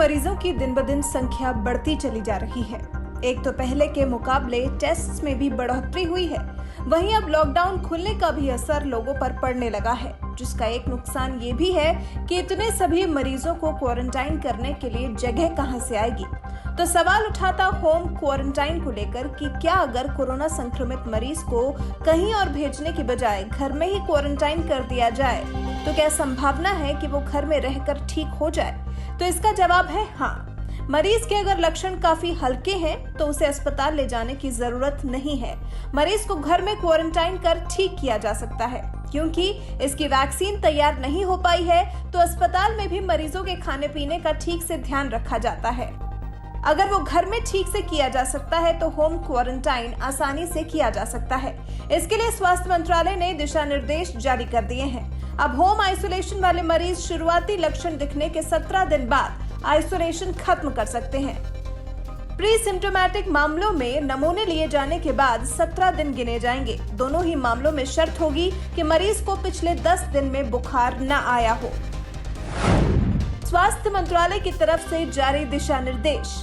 मरीजों की दिन ब दिन संख्या बढ़ती चली जा रही है। एक तो पहले के मुकाबले टेस्ट्स में भी बढ़ोतरी हुई है। वहीं अब लॉकडाउन खुलने का भी असर लोगों पर पड़ने लगा है, जिसका एक नुकसान ये भी है कि इतने सभी मरीजों को क्वारंटाइन करने के लिए जगह कहां से आएगी। तो सवाल उठाता होम क्वारंटाइन को लेकर कि क्या अगर कोरोना संक्रमित मरीज को कहीं और भेजने की बजाय घर में ही क्वारंटाइन कर दिया जाए तो क्या संभावना है कि वो घर में रहकर ठीक हो जाए। तो इसका जवाब है हाँ। मरीज के अगर लक्षण काफी हल्के हैं तो उसे अस्पताल ले जाने की जरूरत नहीं है। मरीज को घर में क्वारंटाइन कर ठीक किया जा सकता है। क्योंकि इसकी वैक्सीन तैयार नहीं हो पाई है तो अस्पताल में भी मरीजों के खाने पीने का ठीक से ध्यान रखा जाता है। अगर वो घर में ठीक से किया जा सकता है तो होम क्वारंटाइन आसानी से किया जा सकता है। इसके लिए स्वास्थ्य मंत्रालय ने दिशा निर्देश जारी कर दिए हैं। अब होम आइसोलेशन वाले मरीज शुरुआती लक्षण दिखने के 17 दिन बाद आइसोलेशन खत्म कर सकते हैं। प्री सिम्टोमेटिक मामलों में नमूने लिए जाने के बाद 17 दिन गिने जाएंगे। दोनों ही मामलों में शर्त होगी कि मरीज को पिछले 10 दिन में बुखार न आया हो। स्वास्थ्य मंत्रालय की तरफ से जारी दिशा निर्देश।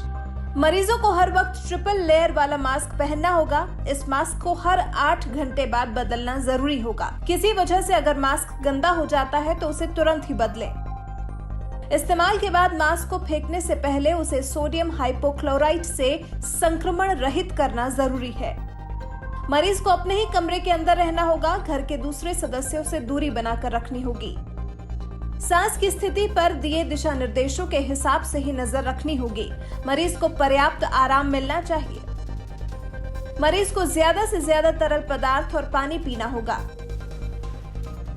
मरीजों को हर वक्त ट्रिपल लेयर वाला मास्क पहनना होगा। इस मास्क को हर 8 घंटे बाद बदलना जरूरी होगा। किसी वजह से अगर मास्क गंदा हो जाता है तो उसे तुरंत ही बदलें। इस्तेमाल के बाद मास्क को फेंकने से पहले उसे सोडियम हाइपोक्लोराइट से संक्रमण रहित करना जरूरी है। मरीज को अपने ही कमरे के अंदर रहना होगा। घर के दूसरे सदस्यों से दूरी बनाकर रखनी होगी। सांस की स्थिति पर दिए दिशा निर्देशों के हिसाब से ही नजर रखनी होगी। मरीज को पर्याप्त आराम मिलना चाहिए। मरीज को ज्यादा से ज्यादा तरल पदार्थ और पानी पीना होगा।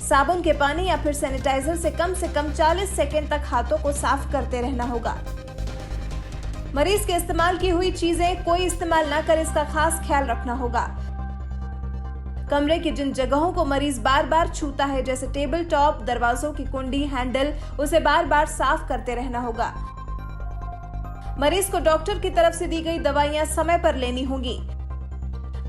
साबुन के पानी या फिर सैनिटाइजर से कम 40 सेकंड तक हाथों को साफ करते रहना होगा। मरीज के इस्तेमाल की हुई चीजें कोई इस्तेमाल न करे, इसका खास ख्याल रखना होगा। कमरे की जिन जगहों को मरीज बार बार छूता है, जैसे टेबल टॉप, दरवाजों की कुंडी, हैंडल, उसे बार बार साफ करते रहना होगा। मरीज को डॉक्टर की तरफ से दी गई दवाइयां समय पर लेनी होंगी।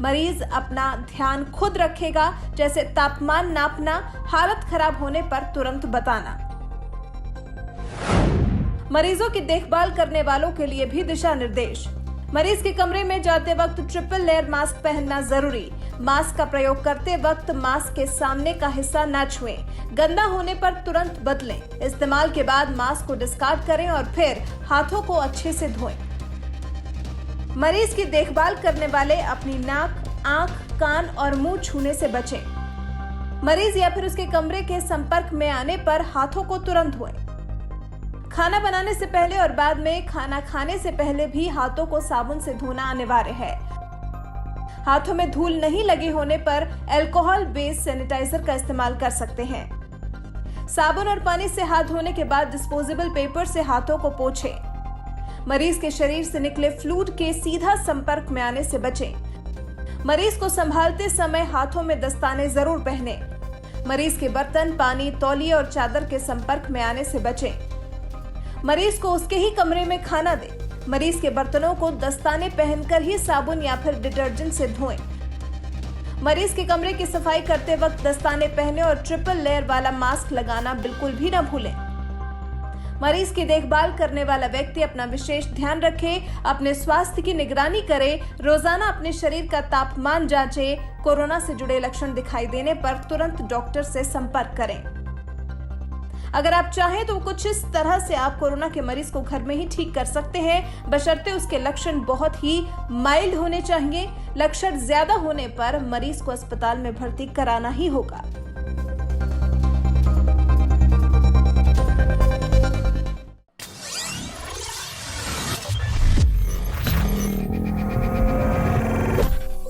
मरीज अपना ध्यान खुद रखेगा, जैसे तापमान नापना, हालत खराब होने पर तुरंत बताना। मरीजों की देखभाल करने वालों के लिए भी दिशा निर्देश। मरीज के कमरे में जाते वक्त ट्रिपल लेयर मास्क पहनना जरूरी। मास्क का प्रयोग करते वक्त मास्क के सामने का हिस्सा न छुएं। गंदा होने पर तुरंत बदलें। इस्तेमाल के बाद मास्क को डिस्कार्ड करें और फिर हाथों को अच्छे से धोएं। मरीज की देखभाल करने वाले अपनी नाक, आंख, कान और मुंह छूने से बचें। मरीज या फिर उसके कमरे के संपर्क में आने पर हाथों को तुरंत धोएं। खाना बनाने से पहले और बाद में खाना खाने से पहले भी हाथों को साबुन से धोना अनिवार्य है। हाथों में धूल नहीं लगे होने पर अल्कोहल बेस्ड सैनिटाइजर का इस्तेमाल कर सकते हैं। साबुन और पानी से हाथ धोने के बाद डिस्पोजेबल पेपर से हाथों को पोंछें। मरीज के शरीर से निकले फ्लूइड के सीधा संपर्क में आने से बचें। मरीज को संभालते समय हाथों में दस्ताने जरूर पहने। मरीज के बर्तन, पानी, तौलिए और चादर के संपर्क में आने से बचें। मरीज को उसके ही कमरे में खाना दें। मरीज के बर्तनों को दस्ताने पहनकर ही साबुन या फिर डिटर्जेंट से धोएं। मरीज के कमरे की सफाई करते वक्त दस्ताने पहने और ट्रिपल लेयर वाला मास्क लगाना बिल्कुल भी न भूलें। मरीज की देखभाल करने वाला व्यक्ति अपना विशेष ध्यान रखे, अपने स्वास्थ्य की निगरानी करे, रोजाना अपने शरीर का तापमान जांचे। कोरोना से जुड़े लक्षण दिखाई देने पर तुरंत डॉक्टर से संपर्क करें। अगर आप चाहें तो कुछ इस तरह से आप कोरोना के मरीज को घर में ही ठीक कर सकते हैं, बशर्ते उसके लक्षण बहुत ही माइल्ड होने चाहिए। लक्षण ज्यादा होने पर मरीज को अस्पताल में भर्ती कराना ही होगा।